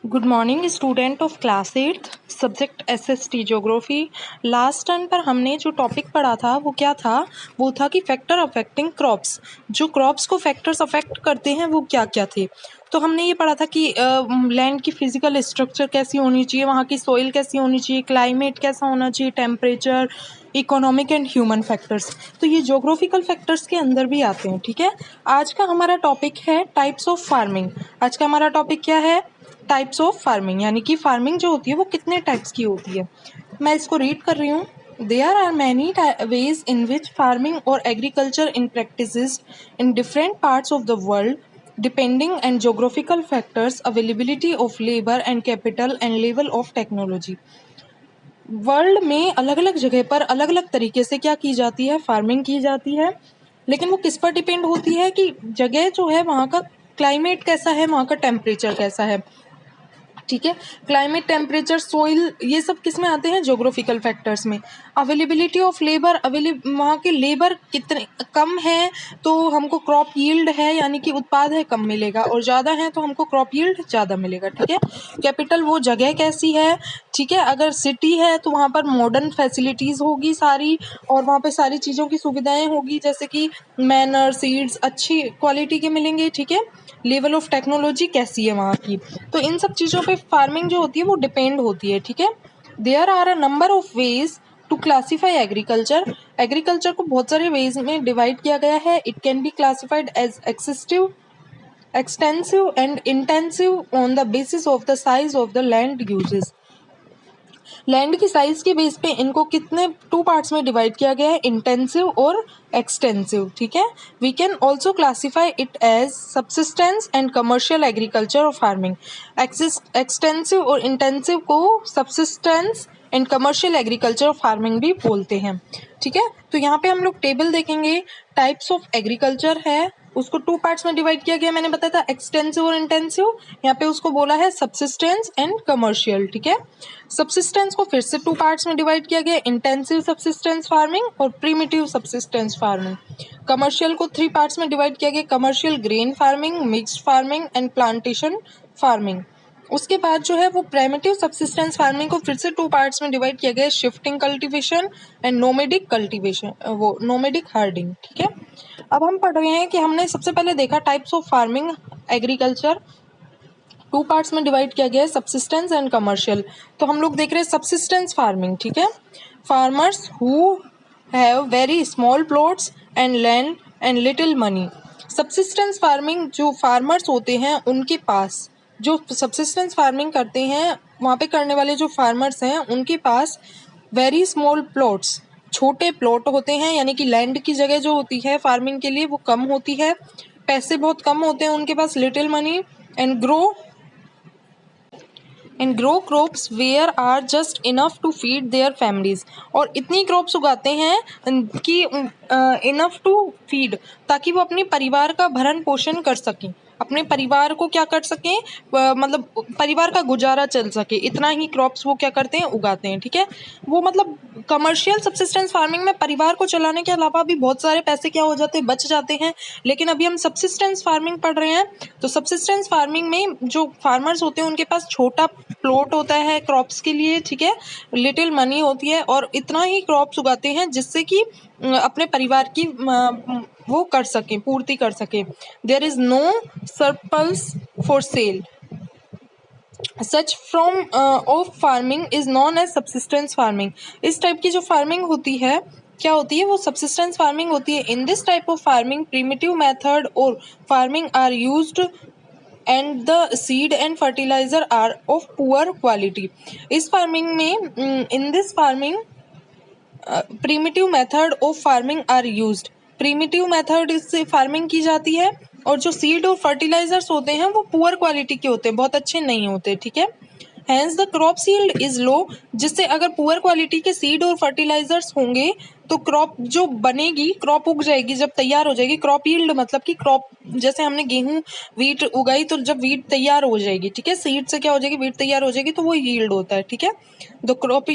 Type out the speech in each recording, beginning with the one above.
Good morning student of class 8th subject SST geography. Last turn पर हमने जो topic पढ़ा था वो क्या था? वो था कि फैक्टर अफेक्टिंग क्रॉप्स। जो क्रॉप्स को फैक्टर्स अफेक्ट करते हैं वो क्या क्या थे। तो हमने ये पढ़ा था कि लैंड की फिजिकल स्ट्रक्चर कैसी होनी चाहिए, वहाँ की सॉइल कैसी होनी चाहिए, क्लाइमेट कैसा होना चाहिए, temperature, economic and human factors. तो ये ज्योग्राफिकल फैक्टर्स के अंदर भी आते हैं। ठीक है, आज का हमारा टॉपिक है टाइप्स ऑफ फार्मिंग। आज का हमारा टॉपिक क्या है? टाइप्स ऑफ फार्मिंग, यानी कि फार्मिंग जो होती है वो कितने टाइप्स की होती है। मैं इसको रीड कर रही हूँ। There are many ways in which farming और agriculture in practices in different parts of the world depending and geographical factors, availability of labour and capital and level of technology. World में अलग अलग जगह पर अलग अलग तरीके से क्या की जाती है? फार्मिंग की जाती है। लेकिन वो किस पर डिपेंड होती है कि जगह जो है वहाँ का क्लाइमेट कैसा है, वहाँ का टेम्परेचर कैसा है। ठीक है, क्लाइमेट, टेम्परेचर, सोइल, ये सब किस में आते हैं? ज्योग्राफिकल फैक्टर्स में। अवेलेबिलिटी ऑफ लेबर, वहाँ के लेबर कितने कम है तो हमको क्रॉप यील्ड है यानी कि उत्पाद है कम मिलेगा, और ज़्यादा है तो हमको क्रॉप यील्ड ज़्यादा मिलेगा। ठीक है, कैपिटल, वो जगह कैसी है। ठीक है, अगर सिटी है तो वहाँ पर मॉडर्न फैसिलिटीज़ होगी सारी, और वहाँ पे सारी चीज़ों की सुविधाएं होगी, जैसे कि मैनर, सीड्स अच्छी क्वालिटी के मिलेंगे। ठीक है, लेवल ऑफ टेक्नोलॉजी कैसी है वहाँ की। तो इन सब चीज़ों पे फार्मिंग जो होती है वो डिपेंड होती है। ठीक है, there are a number of ways to classify agriculture. Agriculture को बहुत सारे वेज में डिवाइड किया गया है। It can be classified as excessive, extensive and intensive on the basis of the size of the land uses. Land की size के base पे इनको कितने टू पार्ट्स में डिवाइड किया गया है? इंटेंसिव और एक्सटेंसिव। ठीक है, we can also classify it as subsistence and commercial agriculture और फार्मिंग। एक्सटेंसिव और इंटेंसिव को सब्सिस्टेंस एंड कमर्शियल एग्रीकल्चर और फार्मिंग भी बोलते हैं। ठीक है, तो यहाँ पे हम लोग टेबल देखेंगे। टाइप्स ऑफ एग्रीकल्चर है, उसको टू पार्ट्स में डिवाइड किया गया, मैंने बताया था एक्सटेंसिव और इंटेंसिव। यहाँ पे उसको बोला है सब्सिस्टेंस एंड कमर्शियल। ठीक है, सब्सिस्टेंस को फिर से टू पार्ट्स में डिवाइड किया गया, इंटेंसिव सब्सिस्टेंस फार्मिंग और प्रीमिटिव सब्सिस्टेंस फार्मिंग। कमर्शियल को थ्री पार्ट्स में डिवाइड किया गया, commercial grain farming, mixed farming and plantation farming. उसके बाद जो है वो प्राइमेटिव सब्सिस्टेंस फार्मिंग को फिर से टू पार्ट्स में डिवाइड किया गया, shifting cultivation and nomadic cultivation, वो नोमेडिक हार्डिंग। ठीक है, अब हम पढ़ रहे हैं कि हमने सबसे पहले देखा types of farming agriculture, two parts में डिवाइड किया गया है, सब्सिस्टेंस एंड कमर्शियल। तो हम लोग देख रहे हैं सब्सिस्टेंस फार्मिंग। ठीक है, farmers who have very small plots and land and little money. Subsistence farming, जो फार्मर्स होते हैं उनके पास, जो सब्सिस्टेंस फार्मिंग करते हैं वहाँ पे करने वाले जो फार्मर्स हैं उनके पास वेरी स्मॉल प्लॉट्स, छोटे प्लॉट होते हैं, यानी कि लैंड की जगह जो होती है फार्मिंग के लिए वो कम होती है, पैसे बहुत कम होते हैं उनके पास, little money, and grow crops where are just enough to feed their families. और इतनी क्रॉप्स उगाते हैं कि इनफ टू फीड, ताकि वो अपने परिवार का भरण पोषण कर सकें, अपने परिवार को क्या कर सकें, मतलब परिवार का गुजारा चल सके, इतना ही क्रॉप्स वो क्या करते हैं? उगाते हैं। ठीक है, वो मतलब कमर्शियल सब्सिस्टेंस फार्मिंग में परिवार को चलाने के अलावा भी बहुत सारे पैसे क्या हो जाते हैं? बच जाते हैं। लेकिन अभी हम सब्सिस्टेंस फार्मिंग पढ़ रहे हैं, तो सब्सिस्टेंस फार्मिंग में जो फार्मर्स होते हैं उनके पास छोटा प्लॉट होता है क्रॉप्स के लिए। ठीक है, लिटिल मनी होती है और इतना ही क्रॉप्स उगाते हैं जिससे कि अपने परिवार की वो कर सकें, पूर्ति कर सकें। There is no surplus for sale. Such form of farming is known as subsistence farming. इस टाइप की जो फार्मिंग होती है क्या होती है? वो सब्सिस्टेंस फार्मिंग होती है। In this type of farming primitive method और farming are used and the seed and fertiliser are of poor quality. इस फार्मिंग में in this farming primitive method of farming are used. Primitive method से farming की जाती है, और जो seed और फर्टिलाइजर्स होते हैं वो पुअर क्वालिटी के होते हैं, बहुत अच्छे नहीं होते। ठीक है, hence the crop yield is low, जिससे अगर पुअर क्वालिटी के सीड और फर्टिलाइजर्स होंगे तो क्रॉप जो बनेगी, क्रॉप उग जाएगी, जब तैयार हो जाएगी। क्रॉप यील्ड मतलब कि क्रॉप, जैसे हमने गेहूं वीट उगाई तो जब वीट तैयार हो जाएगी, ठीक है, सीड से क्या हो जाएगी? वीट तैयार हो जाएगी, तो वो यील्ड होता है। ठीक है, the crop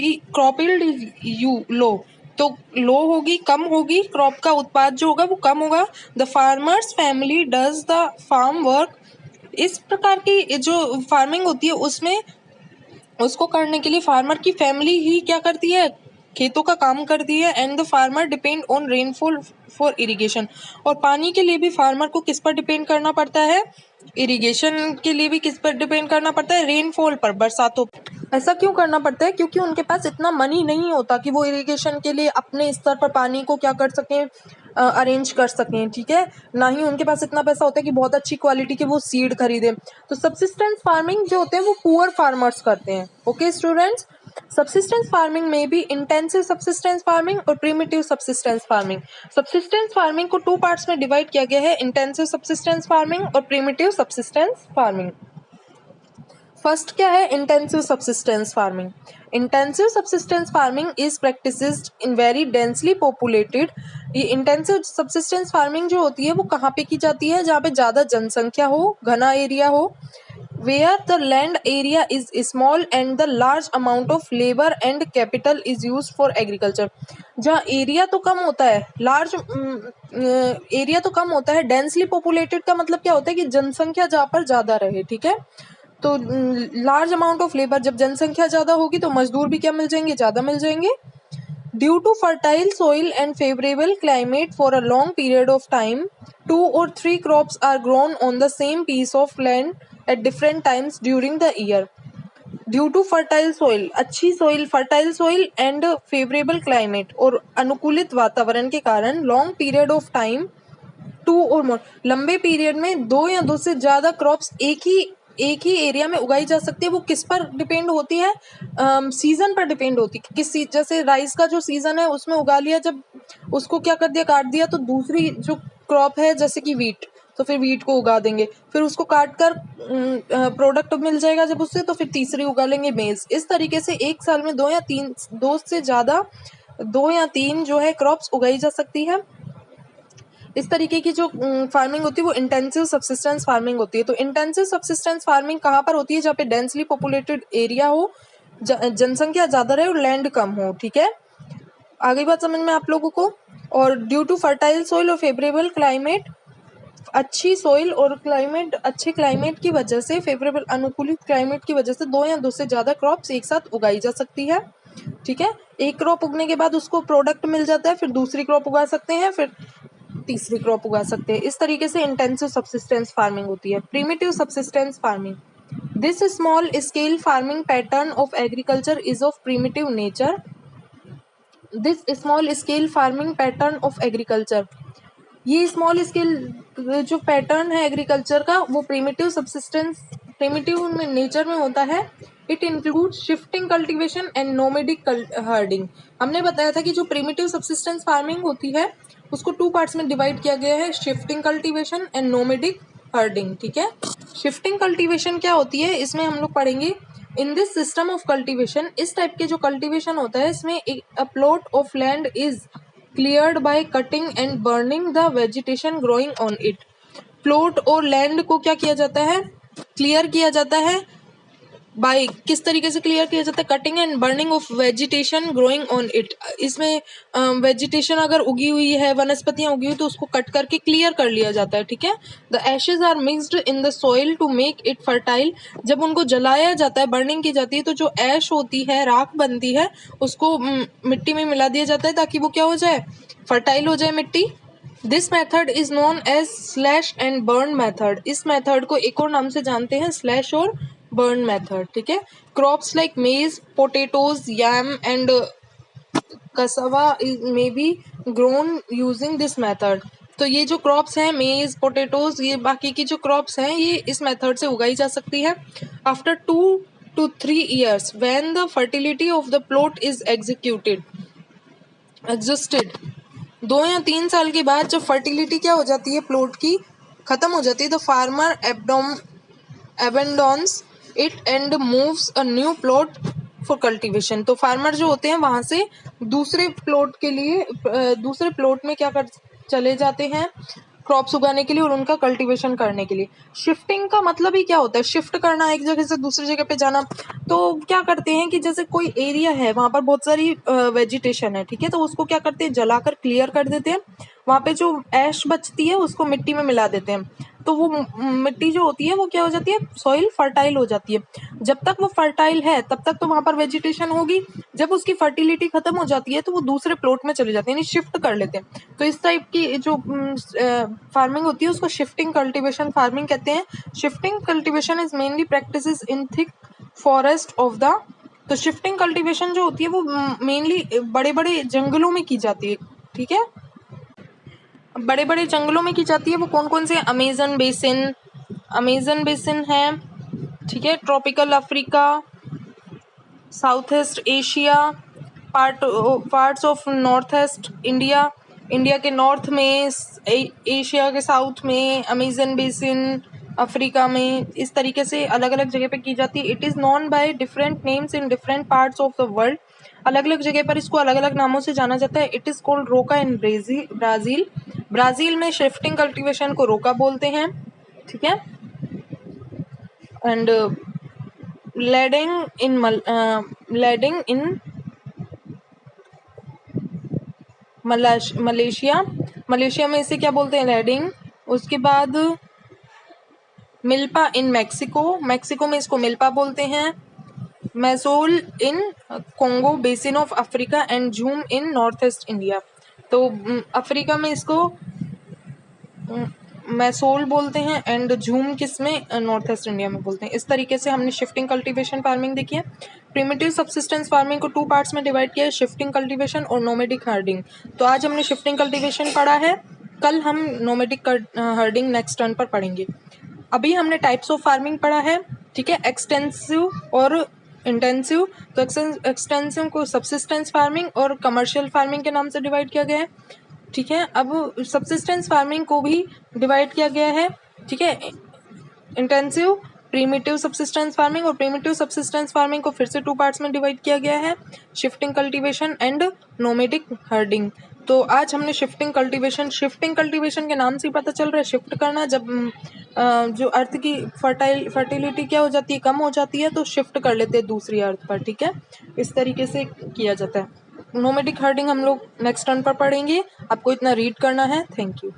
yield is you low, तो लो होगी, कम होगी, क्रॉप का उत्पाद जो होगा वो कम होगा। The farmer's family does the farm work इस प्रकार की जो फार्मिंग होती है उसमें उसको करने के लिए फार्मर की फैमिली ही क्या करती है, खेतों का काम करती है। And the farmer depend on rainfall for irrigation, और पानी के लिए भी फार्मर को किस पर डिपेंड करना पड़ता है, इरिगेशन के लिए भी किस पर डिपेंड करना पड़ता है, रेनफॉल पर, बरसातों पर। ऐसा क्यों करना पड़ता है, क्योंकि उनके पास इतना मनी नहीं होता कि वो इरिगेशन के लिए अपने स्तर पर पानी को क्या कर सकें, अरेंज कर सकें, ठीक है। ना ही उनके पास इतना पैसा होता है कि बहुत अच्छी क्वालिटी के वो सीड खरीदें। तो सब्सिस्टेंस फार्मिंग जो होते हैं वो पुअर फार्मर्स करते हैं। ओके स्टूडेंट्स, सब्सिस्टेंस फार्मिंग में भी इंटेंसिव सब्सिस्टेंस फार्मिंग और primitive subsistence farming. Subsistence farming को 2 पार्ट्स में डिवाइड किया गया है, इंटेंसिव सब्सिस्टेंस फार्मिंग और प्रिमिटिव सब्सिस्टेंस फार्मिंग। फर्स्ट क्या है, intensive subsistence farming. Intensive subsistence farming is practised in very densely populated. ये इंटेंसिव सब्सिस्टेंस फार्मिंग जो होती है वो कहाँ पे की जाती है, जहाँ पे ज़्यादा जनसंख्या हो, घना एरिया हो, where the land area is small and the large amount of labor and capital is used for agriculture। जहाँ एरिया तो कम होता है, लार्ज एरिया तो कम होता है, डेंसली पॉपुलेटेड का मतलब क्या होता है कि जनसंख्या जहाँ पर ज़्यादा रहे, ठीक है। तो लार्ज अमाउंट ऑफ लेबर, जब जनसंख्या ज़्यादा होगी तो मजदूर भी क्या मिल जाएंगे, ज़्यादा मिल जाएंगे। Due to fertile soil and favorable climate for a long period of time, 2 or 3 crops are grown on the same piece of land at different times during the year. Due to fertile soil, अच्छी soil, fertile soil and favorable climate, और अनुकूलित वातावरण के कारण long period of time, 2 or more, लंबे period में 2 या 2 से ज़्यादा क्रॉप्स एक ही एरिया में उगाई जा सकती है। वो किस पर डिपेंड होती है, सीजन पर डिपेंड होती है। किसी जैसे राइस का जो सीजन है उसमें उगा लिया, जब उसको क्या कर दिया, काट दिया, तो दूसरी जो क्रॉप है जैसे कि वीट, तो फिर वीट को उगा देंगे, फिर उसको काट कर प्रोडक्ट मिल जाएगा जब उससे, तो फिर तीसरी उगा लेंगे मेज। इस तरीके से एक साल में 2 से ज़्यादा 2 या 3 जो है क्रॉप्स उगाई जा सकती है। इस तरीके की जो फार्मिंग होती है वो इंटेंसिव सब्सिस्टेंस फार्मिंग होती है। तो इंटेंसिव सब्सिस्टेंस फार्मिंग कहाँ पर होती है, जहाँ पे डेंसली पॉपुलेटेड एरिया हो, जनसंख्या ज़्यादा रहे और लैंड कम हो, ठीक है। आगे बात समझ में आप लोगों को। और ड्यू टू फर्टाइल सोइल और फेवरेबल क्लाइमेट, अच्छी सोइल और क्लाइमेट, अच्छे क्लाइमेट की वजह से, फेवरेबल अनुकूलित क्लाइमेट की वजह से 2 या 2 से ज़्यादा क्रॉप्स एक साथ उगाई जा सकती है, ठीक है। एक क्रॉप उगने के बाद उसको प्रोडक्ट मिल जाता है, फिर दूसरी क्रॉप उगा सकते हैं, फिर तीसरी क्रॉप उगा सकते हैं। इस तरीके से इंटेंसिव सब्सिस्टेंस फार्मिंग होती है। Primitive subsistence farming, this small scale farming pattern of agriculture is of primitive nature. This small scale farming pattern of agriculture, ये स्मॉल स्केल जो पैटर्न है एग्रीकल्चर का वो प्रिमिटिव सब्सिस्टेंस, प्रिमिटिव में nature में होता है। It include shifting cultivation and nomadic herding. हमने बताया था कि जो प्रिमिटिव सब्सिस्टेंस फार्मिंग होती है उसको 2 पार्ट्स में डिवाइड किया गया है, shifting cultivation and nomadic herding, ठीक है। शिफ्टिंग कल्टीवेशन क्या होती है, इसमें हम लोग पढ़ेंगे in this system of cultivation, इस टाइप के जो कल्टीवेशन होता है इसमें a plot of land is cleared by cutting and burning the vegetation growing on it. Plot और लैंड को क्या किया जाता है, क्लियर किया जाता है बाय, किस तरीके से क्लियर किया जाता है, cutting and burning of vegetation growing on it. इसमें वेजिटेशन अगर उगी हुई है, वनस्पतियां उगी हुई, तो उसको कट करके क्लियर कर लिया जाता है, ठीक है। The ashes are mixed in the soil to make it fertile, जब उनको जलाया जाता है, बर्निंग की जाती है, तो जो ऐश होती है, राख बनती है, उसको मिट्टी में मिला दिया जाता है ताकि वो क्या हो जाए, फर्टाइल हो जाए मिट्टी। This method is known as slash and burn method. इस मेथड को एक और नाम से जानते हैं, स्लैश और बर्न मेथड, ठीक है। क्रॉप्स लाइक मेज, potatoes, yam and cassava may be grown using this method। तो ये जो क्रॉप्स हैं, मेज, पोटैटोज, ये बाकी की जो क्रॉप्स हैं ये इस मेथड से उगाई जा सकती है। After 2 to 3 years when the fertility of the plot is exhausted, 2 या 3 साल के बाद जब फर्टिलिटी क्या हो जाती है, प्लॉट की खत्म हो जाती है, तो farmer abandons it and moves a new plot for cultivation। तो फार्मर जो होते हैं वहां से दूसरे प्लॉट के लिए, दूसरे प्लॉट में क्या कर चले जाते हैं, क्रॉप्स उगाने के लिए और उनका कल्टीवेशन करने के लिए। शिफ्टिंग का मतलब ही क्या होता है, शिफ्ट करना, एक जगह से दूसरी जगह पे जाना। तो क्या करते हैं कि जैसे कोई एरिया है, वहां पर बहुत सारी वेजिटेशन है, ठीक है, तो उसको क्या करते हैं, जलाकर क्लियर कर देते हैं, वहाँ पे जो ऐश बचती है उसको मिट्टी में मिला देते हैं, तो वो मिट्टी जो होती है वो क्या हो जाती है, सॉइल फर्टाइल हो जाती है। जब तक वो फर्टाइल है तब तक तो वहाँ पर वेजिटेशन होगी, जब उसकी फर्टिलिटी खत्म हो जाती है तो वो दूसरे प्लॉट में चले जाते हैं, यानी शिफ्ट कर लेते हैं। तो इस टाइप की जो फार्मिंग होती है उसको शिफ्टिंग कल्टीवेशन फार्मिंग कहते हैं। Shifting cultivation is mainly practices in thick forest of the, तो शिफ्टिंग कल्टीवेशन जो होती है वो मेनली बड़े बड़े जंगलों में की जाती है, ठीक है, बड़े बड़े जंगलों में की जाती है। वो कौन कौन से, अमेजन बेसिन है, ठीक है, tropical Africa, south east Asia, parts of north East India, India के नॉर्थ में, एशिया के साउथ में, अमेजन बेसिन अफ्रीका में, इस तरीके से अलग अलग जगह पे की जाती है। It is known by different names in different parts of the world, अलग अलग जगह पर इसको अलग अलग नामों से जाना जाता है। इट इज़ कॉल्ड रोका इन ब्राज़ील, ब्राज़ील में शिफ्टिंग कल्टीवेशन को रोका बोलते हैं, ठीक है। एंड लेडिंग इन मलेशिया में इसे क्या बोलते हैं, लेडिंग। उसके बाद मिल्पा इन मैक्सिको में इसको मिल्पा बोलते हैं। Masole in Congo basin of Africa and jhum in North East India, तो अफ्रीका में इसको मैसोल बोलते हैं एंड झूम किस में, नॉर्थ ईस्ट इंडिया में बोलते हैं। इस तरीके से हमने शिफ्टिंग कल्टीवेशन फार्मिंग देखी है। प्रिमिटिव सब्सिस्टेंस फार्मिंग को 2 पार्ट्स में डिवाइड किया है, शिफ्टिंग कल्टीवेशन और नोमेडिक हर्डिंग। तो आज हमने शिफ्टिंग कल्टीवेशन पढ़ा है, कल हम नोमेडिक हर्डिंग नेक्स्ट टर्न पर पढ़ेंगे। अभी हमने टाइप्स ऑफ फार्मिंग पढ़ा है, ठीक है, एक्सटेंसिव और इंटेंसिव। तो एक्सटेंसिव को सब्सिस्टेंस फार्मिंग और कमर्शियल फार्मिंग के नाम से डिवाइड किया गया है, ठीक है। अब सब्सिस्टेंस फार्मिंग को भी डिवाइड किया गया है, ठीक है, इंटेंसिव, प्रीमिटिव सब्सिस्टेंस फार्मिंग, और प्रीमिटिव सब्सिस्टेंस फार्मिंग को फिर से 2 पार्ट्स में डिवाइड किया गया है, shifting cultivation and nomadic herding. तो आज हमने शिफ्टिंग कल्टीवेशन के नाम से ही पता चल रहा है, शिफ्ट करना, जब जो अर्थ की फर्टिलिटी क्या हो जाती है, कम हो जाती है, तो शिफ्ट कर लेते हैं दूसरी अर्थ पर, ठीक है, इस तरीके से किया जाता है। नोमेडिक हर्डिंग हम लोग नेक्स्ट टर्न पर पढ़ेंगे, आपको इतना रीड करना है। Thank you.